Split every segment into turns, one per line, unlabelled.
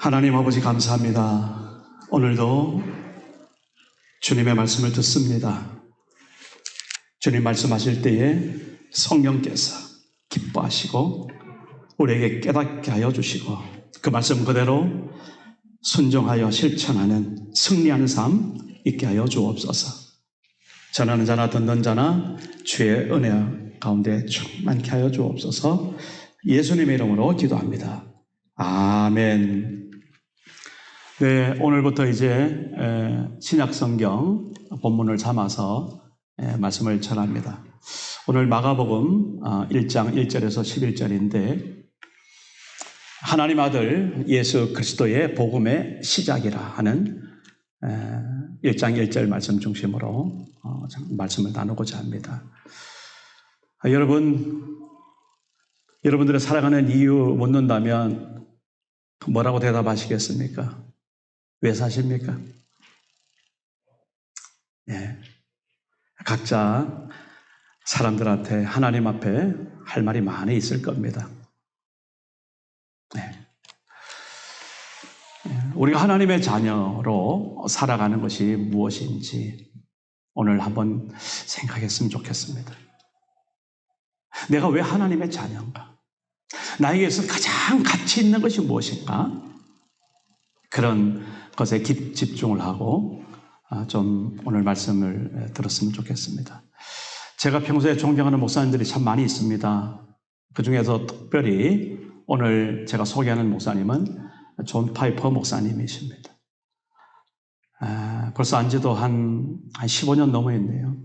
하나님 아버지 감사합니다. 오늘도 주님의 말씀을 듣습니다. 주님 말씀하실 때에 성령께서 기뻐하시고 우리에게 깨닫게 하여 주시고 그 말씀 그대로 순종하여 실천하는 승리하는 삶 있게 하여 주옵소서. 전하는 자나 듣는 자나 주의 은혜 가운데 충만케 하여 주옵소서. 예수님의 이름으로 기도합니다. 아멘. 네, 오늘부터 이제 신약성경 본문을 삼아서 말씀을 전합니다. 오늘 마가복음 1장 1절에서 11절인데 하나님 아들 예수 그리스도의 복음의 시작이라 하는 1장 1절 말씀 중심으로 말씀을 나누고자 합니다. 여러분들의 살아가는 이유 묻는다면 뭐라고 대답하시겠습니까? 왜 사십니까? 예. 각자 사람들한테 하나님 앞에 할 말이 많이 있을 겁니다. 네. 우리가 하나님의 자녀로 살아가는 것이 무엇인지 오늘 한번 생각했으면 좋겠습니다. 내가 왜 하나님의 자녀인가? 나에게서 가장 가치 있는 것이 무엇인가? 그런 것에 집중을 하고 좀 오늘 말씀을 들었으면 좋겠습니다. 제가 평소에 존경하는 목사님들이 참 많이 있습니다. 그 중에서 특별히 오늘 제가 소개하는 목사님은 존 파이퍼 목사님이십니다. 벌써 안지도 한 15년 넘어있네요.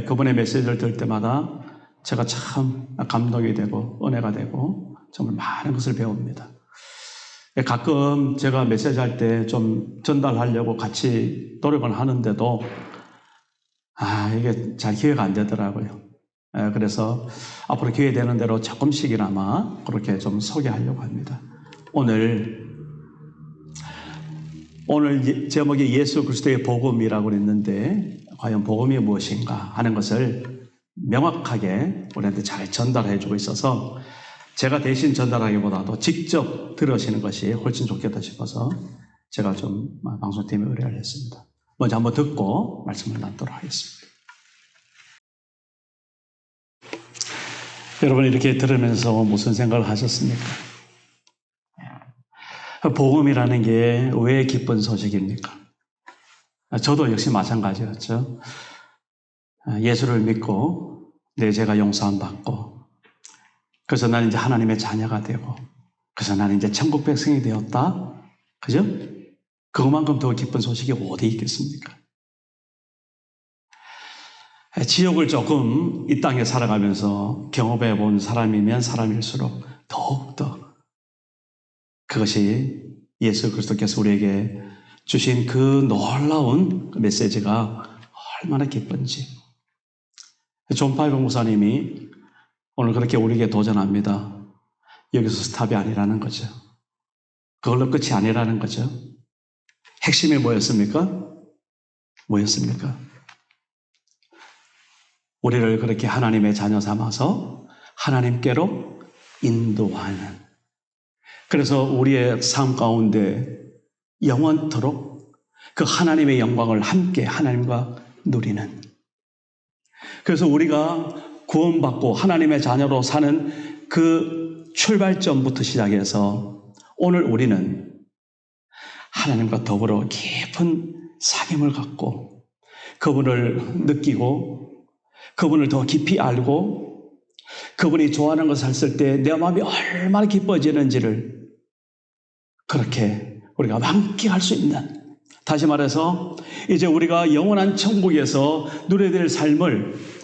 그분의 메시지를 들을 때마다 제가 참 감동이 되고 은혜가 되고 정말 많은 것을 배웁니다. 가끔 제가 메시지 할 때 좀 전달하려고 같이 노력을 하는데도 이게 잘 기회가 안 되더라고요. 그래서 앞으로 기회 되는 대로 조금씩이나마 그렇게 좀 소개하려고 합니다. 오늘 제목이 예수 그리스도의 복음이라고 그랬는데 과연 복음이 무엇인가 하는 것을 명확하게 우리한테 잘 전달해 주고 있어서 제가 대신 전달하기보다도 직접 들으시는 것이 훨씬 좋겠다 싶어서 제가 좀 방송팀에 의뢰를 했습니다. 먼저 한번 듣고 말씀을 나누도록 하겠습니다. 여러분 이렇게 들으면서 무슨 생각을 하셨습니까? 복음이라는 게 왜 기쁜 소식입니까? 저도 역시 마찬가지였죠. 예수를 믿고 내 죄가 용서함 받고 그래서 나는 이제 하나님의 자녀가 되고 그래서 나는 이제 천국 백성이 되었다. 그죠? 그것만큼 더 기쁜 소식이 어디 있겠습니까? 지옥을 조금 이 땅에 살아가면서 경험해 본 사람이면 사람일수록 더욱더 그것이 예수 그리스도께서 우리에게 주신 그 놀라운 메시지가 얼마나 기쁜지. 존 파이퍼 목사님이 오늘 그렇게 우리에게 도전합니다. 여기서 스탑이 아니라는 거죠. 그걸로 끝이 아니라는 거죠. 핵심이 뭐였습니까? 우리를 그렇게 하나님의 자녀 삼아서 하나님께로 인도하는. 그래서 우리의 삶 가운데 영원토록 그 하나님의 영광을 함께 하나님과 누리는. 그래서 우리가 구원받고 하나님의 자녀로 사는 그 출발점부터 시작해서 오늘 우리는 하나님과 더불어 깊은 사귐을 갖고 그분을 느끼고 그분을 더 깊이 알고 그분이 좋아하는 것을 했을 때 내 마음이 얼마나 기뻐지는지를 그렇게 우리가 만끽할 수 있는, 다시 말해서 이제 우리가 영원한 천국에서 누려야 될 삶을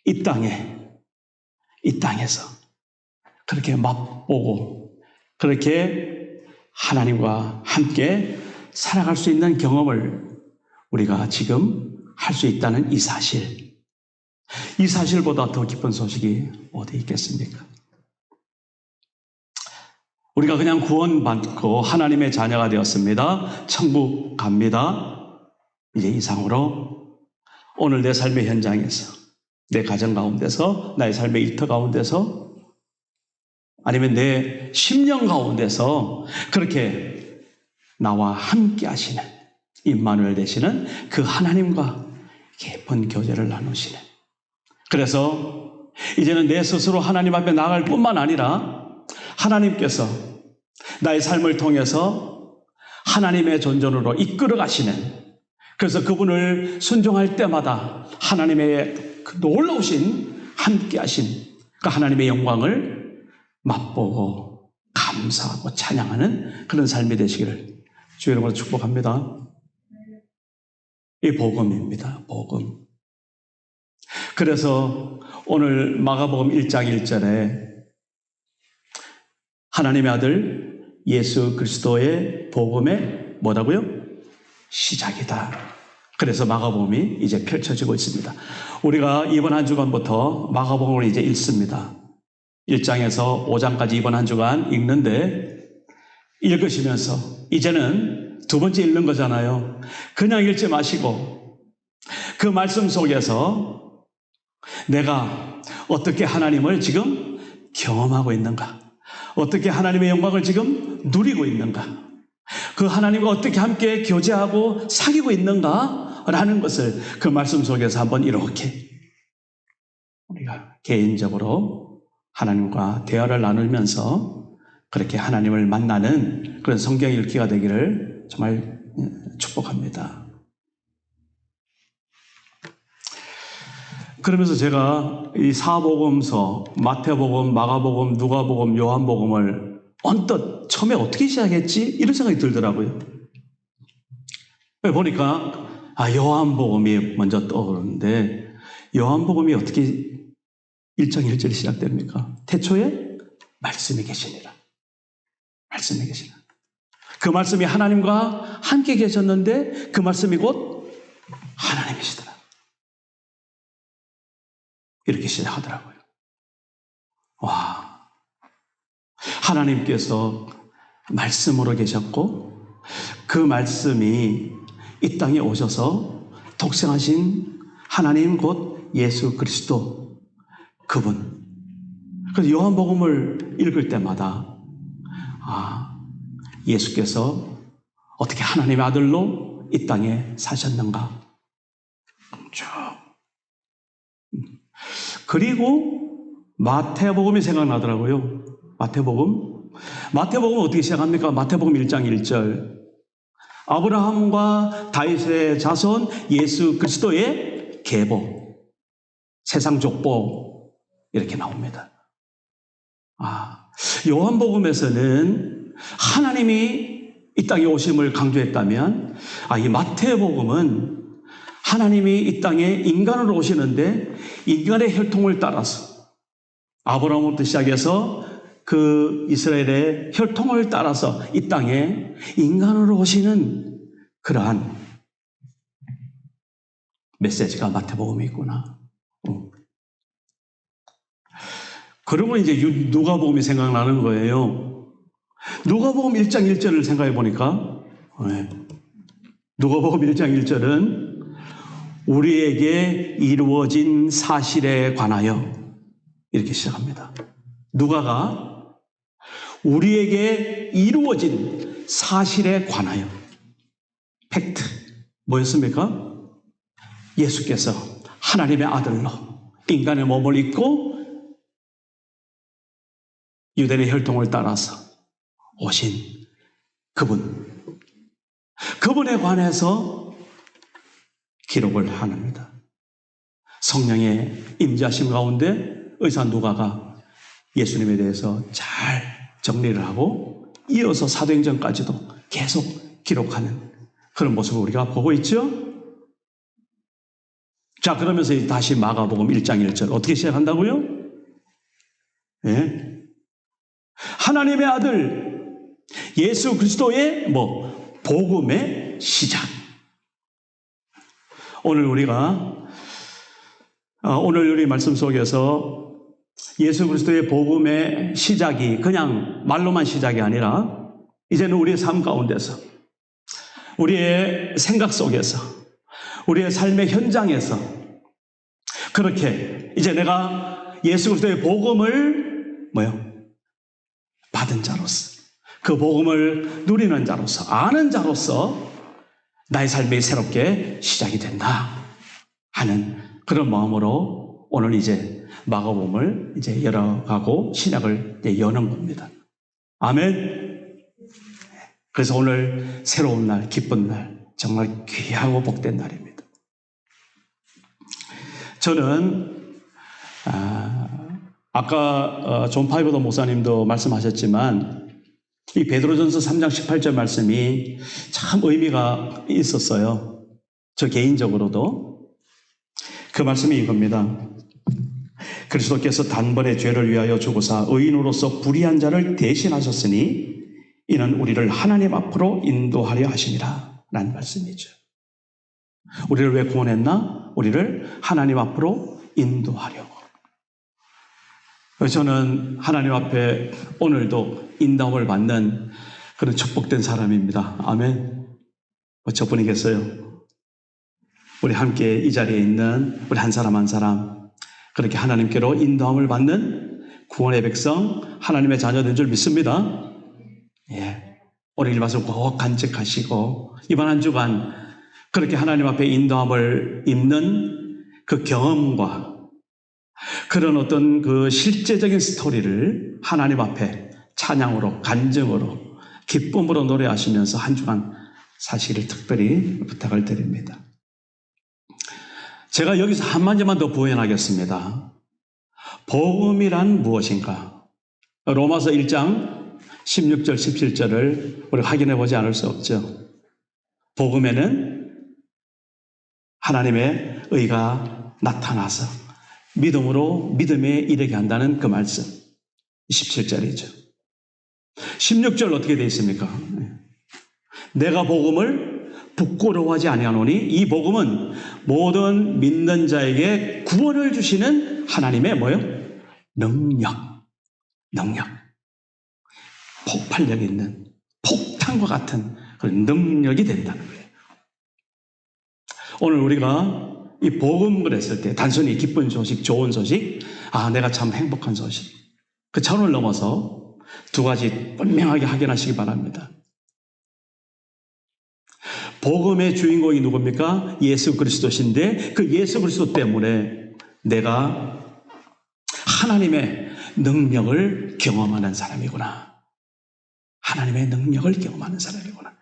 이 땅에서 그렇게 맛보고 그렇게 하나님과 함께 살아갈 수 있는 경험을 우리가 지금 할 수 있다는 이 사실보다 더 기쁜 소식이 어디 있겠습니까? 우리가 그냥 구원받고 하나님의 자녀가 되었습니다. 천국 갑니다. 이제 이상으로 오늘 내 삶의 현장에서, 내 가정 가운데서, 나의 삶의 일터 가운데서, 아니면 내 심령 가운데서 그렇게 나와 함께 하시는 임마누엘 되시는 그 하나님과 깊은 교제를 나누시는, 그래서 이제는 내 스스로 하나님 앞에 나아갈 뿐만 아니라 하나님께서 나의 삶을 통해서 하나님의 존전으로 이끌어 가시는, 그래서 그분을 순종할 때마다 하나님의 그 놀라우신 함께 하신 그 하나님의 영광을 맛보고 감사하고 찬양하는 그런 삶이 되시기를 주의 이름으로 축복합니다. 이 복음입니다. 복음. 그래서 오늘 마가복음 1장 1절에 하나님의 아들 예수 그리스도의 복음의 뭐라고요? 시작이다. 그래서 마가복음이 이제 펼쳐지고 있습니다. 우리가 이번 한 주간부터 마가복음을 이제 읽습니다. 1장에서 5장까지 이번 한 주간 읽는데, 읽으시면서 이제는 두 번째 읽는 거잖아요. 그냥 읽지 마시고 그 말씀 속에서 내가 어떻게 하나님을 지금 경험하고 있는가, 어떻게 하나님의 영광을 지금 누리고 있는가, 그 하나님과 어떻게 함께 교제하고 사귀고 있는가라는 것을 그 말씀 속에서 한번 이렇게 우리가 개인적으로 하나님과 대화를 나누면서 그렇게 하나님을 만나는 그런 성경 읽기가 되기를 정말 축복합니다. 그러면서 제가 이 사복음서, 마태복음, 마가복음, 누가복음, 요한복음을 언뜻 처음에 어떻게 시작했지? 이런 생각이 들더라고요. 보니까 요한복음이 먼저 떠오르는데, 요한복음이 어떻게 1장 1절이 시작됩니까? 태초에 말씀이 계시니라. 말씀이 계시니라. 그 말씀이 하나님과 함께 계셨는데 그 말씀이 곧 하나님이시더라. 이렇게 시작하더라고요. 와, 하나님께서 말씀으로 계셨고 그 말씀이 이 땅에 오셔서 독생하신 하나님 곧 예수 그리스도, 그분. 그래서 요한복음을 읽을 때마다 예수께서 어떻게 하나님의 아들로 이 땅에 사셨는가. 그리고 마태복음이 생각나더라고요. 마태복음 어떻게 시작합니까? 마태복음 1장 1절. 아브라함과 다윗의 자손 예수 그리스도의 계보, 세상 족보, 이렇게 나옵니다. 요한복음에서는 하나님이 이 땅에 오심을 강조했다면, 이 마태복음은 하나님이 이 땅에 인간으로 오시는데 인간의 혈통을 따라서, 아브라함부터 시작해서 그 이스라엘의 혈통을 따라서 이 땅에 인간으로 오시는 그러한 메시지가 마태복음에 있구나. 그러면 이제 누가복음이 생각나는 거예요. 누가복음 1장 1절을 생각해 보니까, 누가복음 1장 1절은 우리에게 이루어진 사실에 관하여, 이렇게 시작합니다. 누가가 우리에게 이루어진 사실에 관하여, 팩트, 뭐였습니까? 예수께서 하나님의 아들로 인간의 몸을 입고 유대인의 혈통을 따라서 오신 그분에 관해서 기록을 합니다. 성령의 임재하심 가운데 의사 누가가 예수님에 대해서 잘 정리를 하고 이어서 사도행전까지도 계속 기록하는 그런 모습을 우리가 보고 있죠. 자, 그러면서 다시 마가복음 1장 1절 어떻게 시작한다고요? 하나님의 아들 예수 그리스도의 복음의 시작. 오늘 우리 말씀 속에서 예수 그리스도의 복음의 시작이 그냥 말로만 시작이 아니라 이제는 우리의 삶 가운데서, 우리의 생각 속에서, 우리의 삶의 현장에서 그렇게 이제 내가 예수 그리스도의 복음을 받은 자로서, 그 복음을 누리는 자로서, 아는 자로서 나의 삶이 새롭게 시작이 된다 하는 그런 마음으로 오늘 이제 마가복음을 이제 열어가고 신약을 이제 여는 겁니다. 아멘. 그래서 오늘 새로운 날, 기쁜 날, 정말 귀하고 복된 날입니다. 저는 아까 존 파이버더 목사님도 말씀하셨지만 이 베드로전서 3장 18절 말씀이 참 의미가 있었어요. 저 개인적으로도. 그 말씀이 이겁니다. 그리스도께서 단번에 죄를 위하여 죽으사 의인으로서 불의한 자를 대신하셨으니 이는 우리를 하나님 앞으로 인도하려 하심이라 라는 말씀이죠. 우리를 왜 구원했나? 우리를 하나님 앞으로 인도하려고. 저는 하나님 앞에 오늘도 인도함을 받는 그런 축복된 사람입니다. 아멘. 저분이겠어요. 우리 함께 이 자리에 있는 우리 한 사람 한 사람 그렇게 하나님께로 인도함을 받는 구원의 백성, 하나님의 자녀된 줄 믿습니다. 예. 오늘 이 말씀 꼭 간직하시고 이번 한 주간 그렇게 하나님 앞에 인도함을 입는 그 경험과 그런 어떤 그 실제적인 스토리를 하나님 앞에 찬양으로, 간증으로, 기쁨으로 노래하시면서 한 주간 사시기를 특별히 부탁을 드립니다. 제가 여기서 한 마디만 더 부연하겠습니다. 복음이란 무엇인가? 로마서 1장 16절, 17절을 우리 확인해 보지 않을 수 없죠. 복음에는 하나님의 의가 나타나서 믿음으로 믿음에 이르게 한다는 그 말씀 17절이죠. 16절 어떻게 되어 있습니까? 내가 복음을 부끄러워하지 아니하노니 이 복음은 모든 믿는 자에게 구원을 주시는 하나님의 뭐예요? 능력. 폭발력 있는 폭탄과 같은 그런 능력이 된다는 거예요. 오늘 우리가 이 복음을 했을 때 단순히 기쁜 소식, 좋은 소식, 내가 참 행복한 소식, 그 차원을 넘어서 두 가지 분명하게 확인하시기 바랍니다. 복음의 주인공이 누굽니까? 예수 그리스도신데 그 예수 그리스도 때문에 내가 하나님의 능력을 경험하는 사람이구나. 하나님의 능력을 경험하는 사람이구나.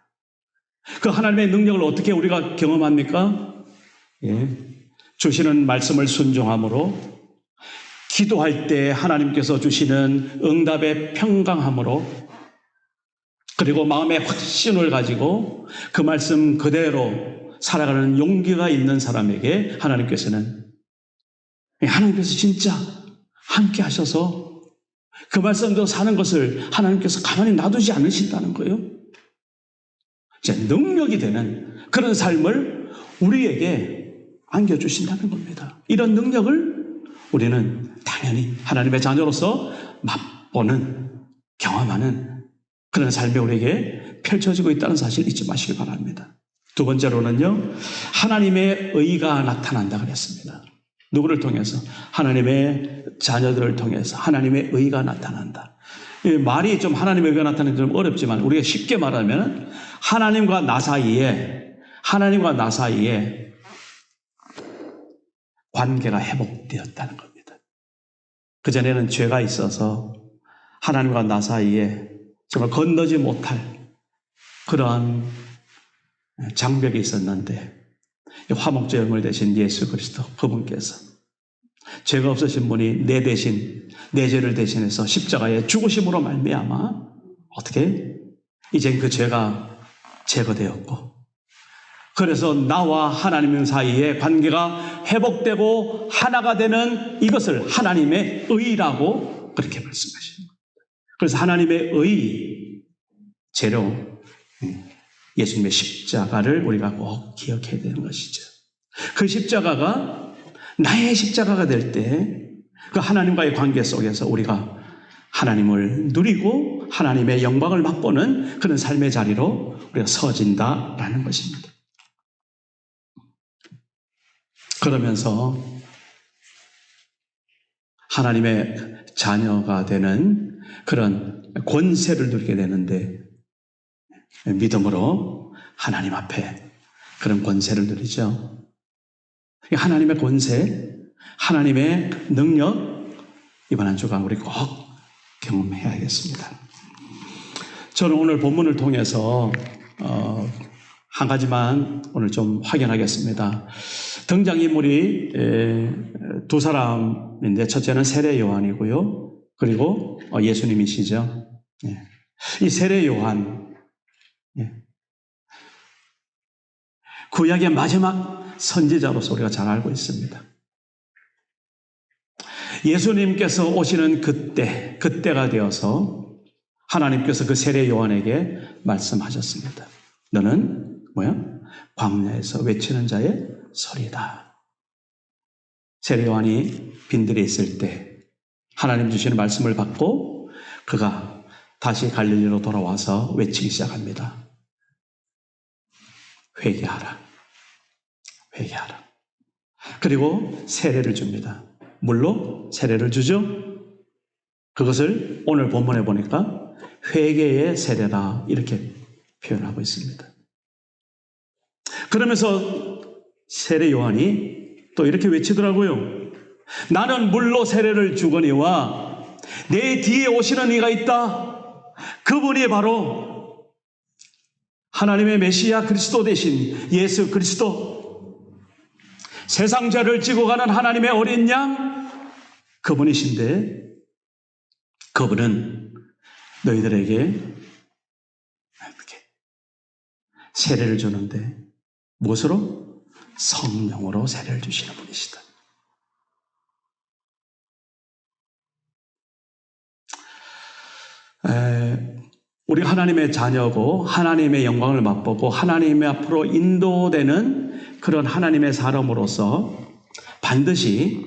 그 하나님의 능력을 어떻게 우리가 경험합니까? 주시는 말씀을 순종함으로, 기도할 때 하나님께서 주시는 응답의 평강함으로, 그리고 마음의 확신을 가지고 그 말씀 그대로 살아가는 용기가 있는 사람에게 하나님께서 진짜 함께 하셔서 그 말씀대로 사는 것을 하나님께서 가만히 놔두지 않으신다는 거예요. 이제 능력이 되는 그런 삶을 우리에게 안겨주신다는 겁니다. 이런 능력을 우리는 당연히 하나님의 자녀로서 맛보는, 경험하는 그런 삶이 우리에게 펼쳐지고 있다는 사실 잊지 마시기 바랍니다. 두 번째로는요, 하나님의 의가 나타난다 그랬습니다. 누구를 통해서? 하나님의 자녀들을 통해서 하나님의 의가 나타난다. 말이 좀 하나님의 의가 나타나기 좀 어렵지만 우리가 쉽게 말하면 하나님과 나 사이에 관계가 회복되었다는 겁니다. 그전에는 죄가 있어서 하나님과 나 사이에 정말 건너지 못할 그러한 장벽이 있었는데 화목제 열물 되신 예수 그리스도 그분께서 죄가 없으신 분이 내 대신, 내 죄를 대신해서 십자가에 죽으심으로 말미암아 어떻게? 이젠 그 죄가 제거되었고, 그래서 나와 하나님 사이의 관계가 회복되고 하나가 되는 이것을 하나님의 의라고 그렇게 말씀하시는 겁니다. 그래서 하나님의 의 재료, 예수님의 십자가를 우리가 꼭 기억해야 되는 것이죠. 그 십자가가 나의 십자가가 될 때 그 하나님과의 관계 속에서 우리가 하나님을 누리고 하나님의 영광을 맛보는 그런 삶의 자리로 우리가 서진다라는 것입니다. 그러면서 하나님의 자녀가 되는 그런 권세를 누리게 되는데 믿음으로 하나님 앞에 그런 권세를 누리죠. 하나님의 권세, 하나님의 능력, 이번 한 주간 우리 꼭 경험해야겠습니다. 저는 오늘 본문을 통해서 한 가지만 오늘 좀 확인하겠습니다. 등장인물이 두 사람인데 첫째는 세례 요한이고요. 그리고 예수님이시죠. 이 세례 요한, 구약의 마지막 선지자로서 우리가 잘 알고 있습니다. 예수님께서 오시는 그때가 되어서 하나님께서 그 세례 요한에게 말씀하셨습니다. 너는 광야에서 외치는 자의 소리다. 세례 요한이 빈들에 있을 때 하나님 주시는 말씀을 받고 그가 다시 갈릴리로 돌아와서 외치기 시작합니다. 회개하라. 회개하라. 그리고 세례를 줍니다. 물로 세례를 주죠. 그것을 오늘 본문에 보니까 회개의 세례다 이렇게 표현하고 있습니다. 그러면서 세례 요한이 또 이렇게 외치더라고요. 나는 물로 세례를 주거니와 내 뒤에 오시는 이가 있다. 그분이 바로 하나님의 메시아 그리스도 되신 예수 그리스도, 세상 죄를 지고 가는 하나님의 어린 양, 그분이신데 그분은 너희들에게 이렇게 세례를 주는데 무엇으로? 성령으로 세례를 주시는 분이시다. 우리 하나님의 자녀고 하나님의 영광을 맛보고 하나님의 앞으로 인도되는 그런 하나님의 사람으로서 반드시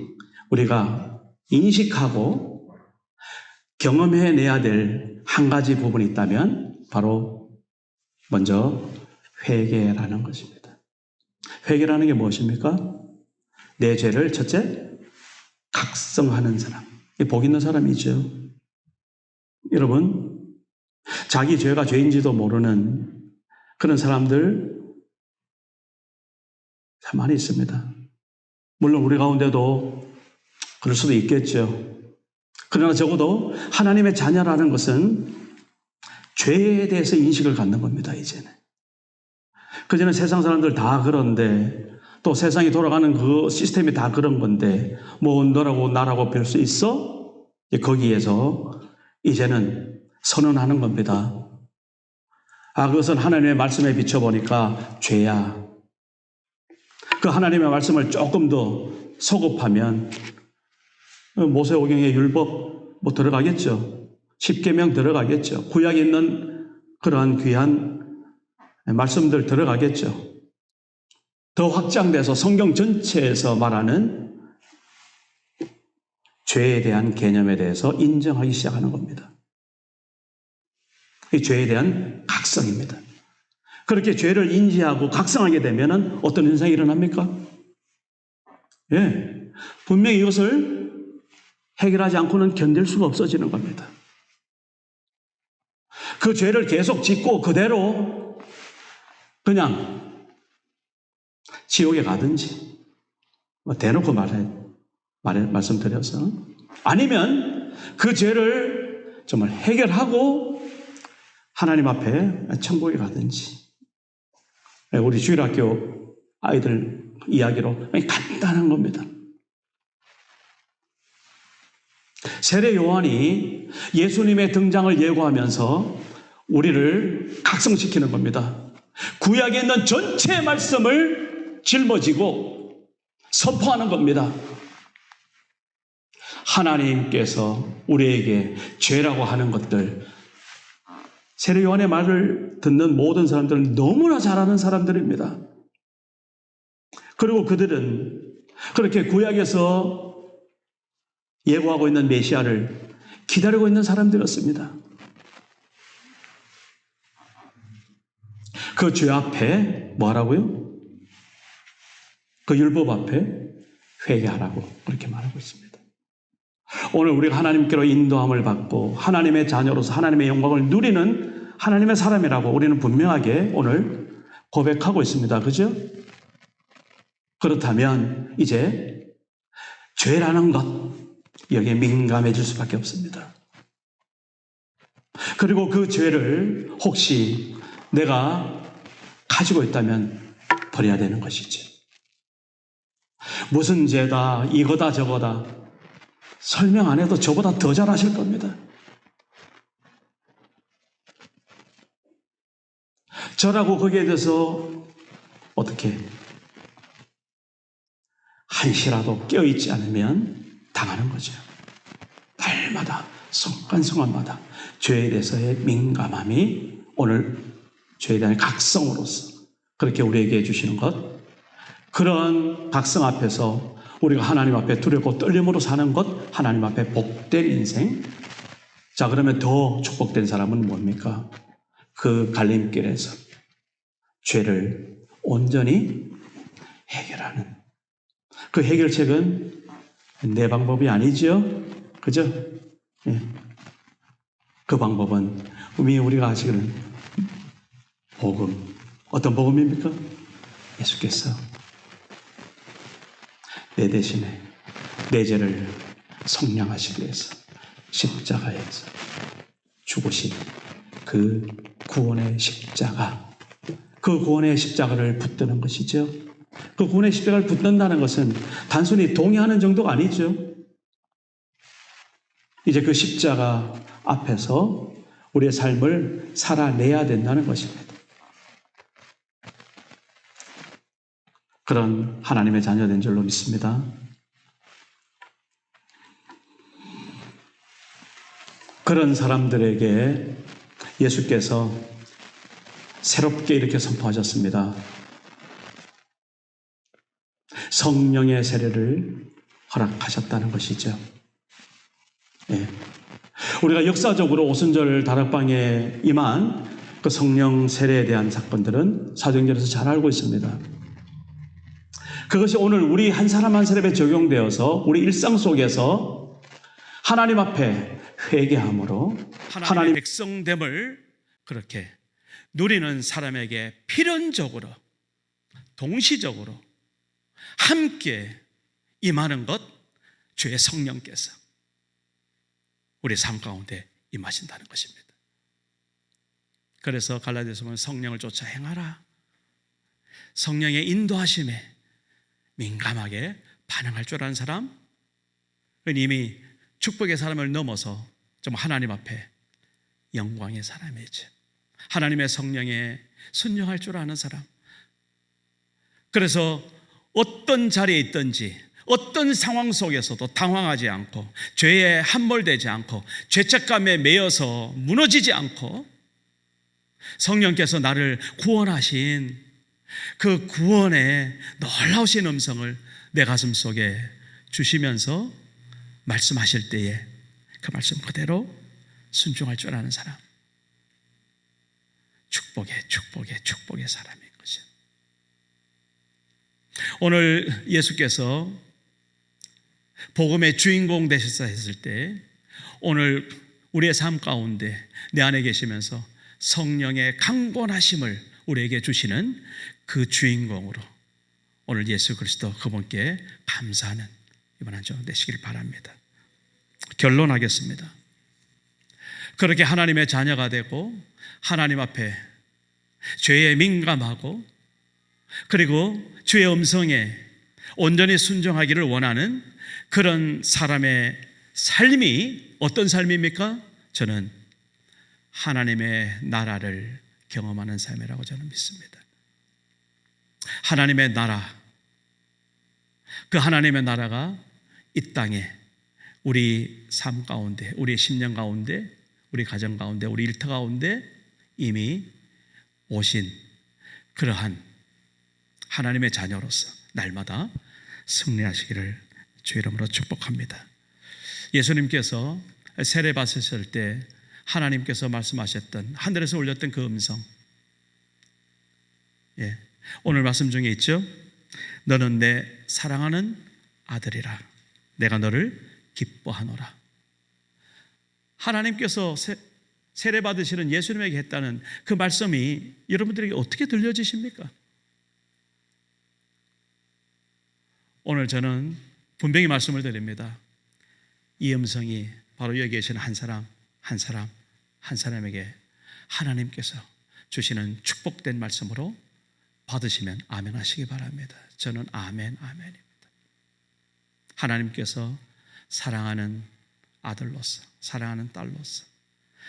우리가 인식하고 경험해내야 될 한 가지 부분이 있다면 바로 먼저 회개라는 것입니다. 회개라는 게 무엇입니까? 내 죄를 첫째 각성하는 사람, 복 있는 사람이죠. 여러분, 자기 죄가 죄인지도 모르는 그런 사람들 참 많이 있습니다. 물론 우리 가운데도 그럴 수도 있겠죠. 그러나 적어도 하나님의 자녀라는 것은 죄에 대해서 인식을 갖는 겁니다, 이제는. 그전에 세상 사람들 다 그런데 또 세상이 돌아가는 그 시스템이 다 그런 건데 뭐 너라고 나라고 별 수 있어? 거기에서 이제는 선언하는 겁니다. 그것은 하나님의 말씀에 비춰보니까 죄야. 그 하나님의 말씀을 조금 더 소급하면 모세오경의 율법 들어가겠죠. 십계명 들어가겠죠. 구약에 있는 그러한 귀한 말씀들 들어가겠죠. 더 확장돼서 성경 전체에서 말하는 죄에 대한 개념에 대해서 인정하기 시작하는 겁니다. 이 죄에 대한 각성입니다. 그렇게 죄를 인지하고 각성하게 되면 어떤 현상이 일어납니까? 분명히 이것을 해결하지 않고는 견딜 수가 없어지는 겁니다. 그 죄를 계속 짓고 그대로 그냥 지옥에 가든지 대놓고 말씀드려서 아니면 그 죄를 정말 해결하고 하나님 앞에 천국에 가든지. 우리 주일학교 아이들 이야기로 간단한 겁니다. 세례 요한이 예수님의 등장을 예고하면서 우리를 각성시키는 겁니다. 구약에 있는 전체 말씀을 짊어지고 선포하는 겁니다. 하나님께서 우리에게 죄라고 하는 것들, 세례 요한의 말을 듣는 모든 사람들은 너무나 잘 아는 사람들입니다. 그리고 그들은 그렇게 구약에서 예고하고 있는 메시아를 기다리고 있는 사람들이었습니다. 그 죄 앞에 뭐 하라고요? 그 율법 앞에 회개하라고 그렇게 말하고 있습니다. 오늘 우리가 하나님께로 인도함을 받고 하나님의 자녀로서 하나님의 영광을 누리는 하나님의 사람이라고 우리는 분명하게 오늘 고백하고 있습니다. 그죠? 그렇다면 이제 죄라는 것, 여기에 민감해질 수밖에 없습니다. 그리고 그 죄를 혹시 내가 가지고 있다면 버려야 되는 것이지. 무슨 죄다, 이거다 저거다 설명 안 해도 저보다 더 잘하실 겁니다. 저라고 거기에 대해서 어떻게 한시라도 깨어있지 않으면 당하는 거죠. 날마다 순간순간마다 죄에 대해서의 민감함이 오늘 죄에 대한 각성으로서 그렇게 우리에게 해주시는 것, 그런 각성 앞에서 우리가 하나님 앞에 두렵고 떨림으로 사는 것, 하나님 앞에 복된 인생. 자, 그러면 더 축복된 사람은 뭡니까? 그 갈림길에서 죄를 온전히 해결하는 그 해결책은 내 방법이 아니죠. 그죠? 예. 그 방법은 우리가 하시기는 복음. 어떤 복음입니까? 예수께서 내 대신에 내 죄를 속량하시기 위해서 십자가에서 죽으신 그 구원의 십자가, 그 구원의 십자가를 붙드는 것이죠. 그 구원의 십자가를 붙든다는 것은 단순히 동의하는 정도가 아니죠. 이제 그 십자가 앞에서 우리의 삶을 살아내야 된다는 것입니다. 그런 하나님의 자녀된 줄로 믿습니다. 그런 사람들에게 예수께서 새롭게 이렇게 선포하셨습니다. 성령의 세례를 허락하셨다는 것이죠. 예. 우리가 역사적으로 오순절 다락방에 임한 그 성령 세례에 대한 사건들은 사도행전에서 잘 알고 있습니다. 그것이 오늘 우리 한 사람 한 사람에 적용되어서 우리 일상 속에서 하나님 앞에 회개함으로 하나님의 백성됨을 그렇게 누리는 사람에게 필연적으로 동시적으로 함께 임하는 것, 주의 성령께서 우리 삶 가운데 임하신다는 것입니다. 그래서 갈라디아서 보면 성령을 쫓아 행하라. 성령의 인도하심에 민감하게 반응할 줄 아는 사람, 이미 축복의 사람을 넘어서 좀 하나님 앞에 영광의 사람이죠. 하나님의 성령에 순종할 줄 아는 사람. 그래서 어떤 자리에 있든지 어떤 상황 속에서도 당황하지 않고 죄에 함몰되지 않고 죄책감에 매여서 무너지지 않고 성령께서 나를 구원하신 그 구원의 놀라우신 음성을 내 가슴 속에 주시면서 말씀하실 때에 그 말씀 그대로 순종할 줄 아는 사람, 축복의 사람인 것이죠. 오늘 예수께서 복음의 주인공 되셨다 했을 때 오늘 우리의 삶 가운데 내 안에 계시면서 성령의 강권하심을 우리에게 주시는 그 주인공으로 오늘 예수 그리스도 그분께 감사하는 이번 한 주 되시길 바랍니다. 결론하겠습니다. 그렇게 하나님의 자녀가 되고 하나님 앞에 죄에 민감하고 그리고 주의 음성에 온전히 순종하기를 원하는 그런 사람의 삶이 어떤 삶입니까? 저는 하나님의 나라를 경험하는 삶이라고 저는 믿습니다. 하나님의 나라, 그 하나님의 나라가 이 땅에 우리 삶 가운데, 우리 심령 가운데, 우리 가정 가운데, 우리 일터 가운데 이미 오신 그러한 하나님의 자녀로서 날마다 승리하시기를 주 이름으로 축복합니다. 예수님께서 세례 받으실 때 하나님께서 말씀하셨던 하늘에서 울렸던 그 음성, 오늘 말씀 중에 있죠. 너는 내 사랑하는 아들이라 내가 너를 기뻐하노라. 하나님께서 세례 받으시는 예수님에게 했다는 그 말씀이 여러분들에게 어떻게 들려지십니까? 오늘 저는 분명히 말씀을 드립니다. 이 음성이 바로 여기 계시는 한 사람에게 하나님께서 주시는 축복된 말씀으로 받으시면 아멘 하시기 바랍니다. 저는 아멘입니다. 하나님께서 사랑하는 아들로서, 사랑하는 딸로서,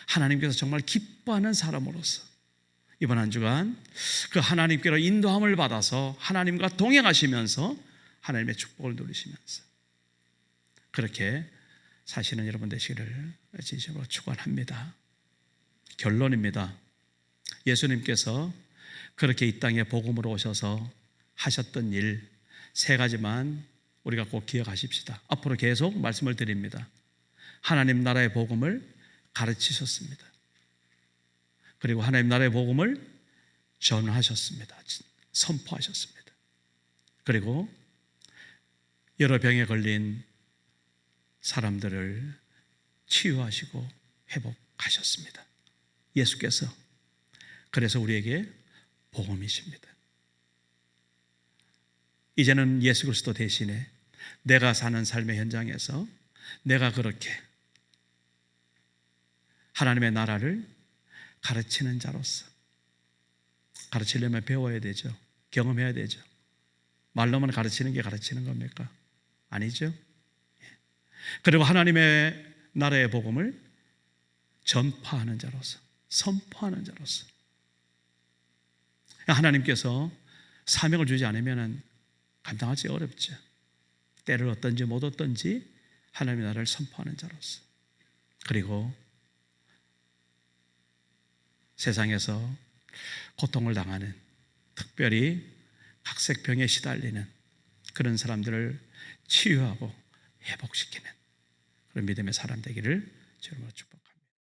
하나님께서 정말 기뻐하는 사람으로서 이번 한 주간 그 하나님께로 인도함을 받아서 하나님과 동행하시면서 하나님의 축복을 누리시면서 그렇게 사시는 여러분 되시기를 진심으로 축원합니다. 결론입니다. 예수님께서 그렇게 이 땅에 복음으로 오셔서 하셨던 일 3가지만 우리가 꼭 기억하십시다. 앞으로 계속 말씀을 드립니다. 하나님 나라의 복음을 가르치셨습니다. 그리고 하나님 나라의 복음을 전하셨습니다. 선포하셨습니다. 그리고 여러 병에 걸린 사람들을 치유하시고 회복하셨습니다. 예수께서 그래서 우리에게 복음이십니다. 이제는 예수 그리스도 대신에 내가 사는 삶의 현장에서 내가 그렇게 하나님의 나라를 가르치는 자로서, 가르치려면 배워야 되죠. 경험해야 되죠. 말로만 가르치는 게 가르치는 겁니까? 아니죠. 그리고 하나님의 나라의 복음을 전파하는 자로서, 선포하는 자로서 하나님께서 사명을 주지 않으면 감당하기 어렵죠. 때를 얻든지 못 얻든지 하나님의 나라를 선포하는 자로서, 그리고 세상에서 고통을 당하는, 특별히 각색병에 시달리는 그런 사람들을 치유하고 회복시키는 그런 믿음의 사람 되기를 주님으로 축복합니다.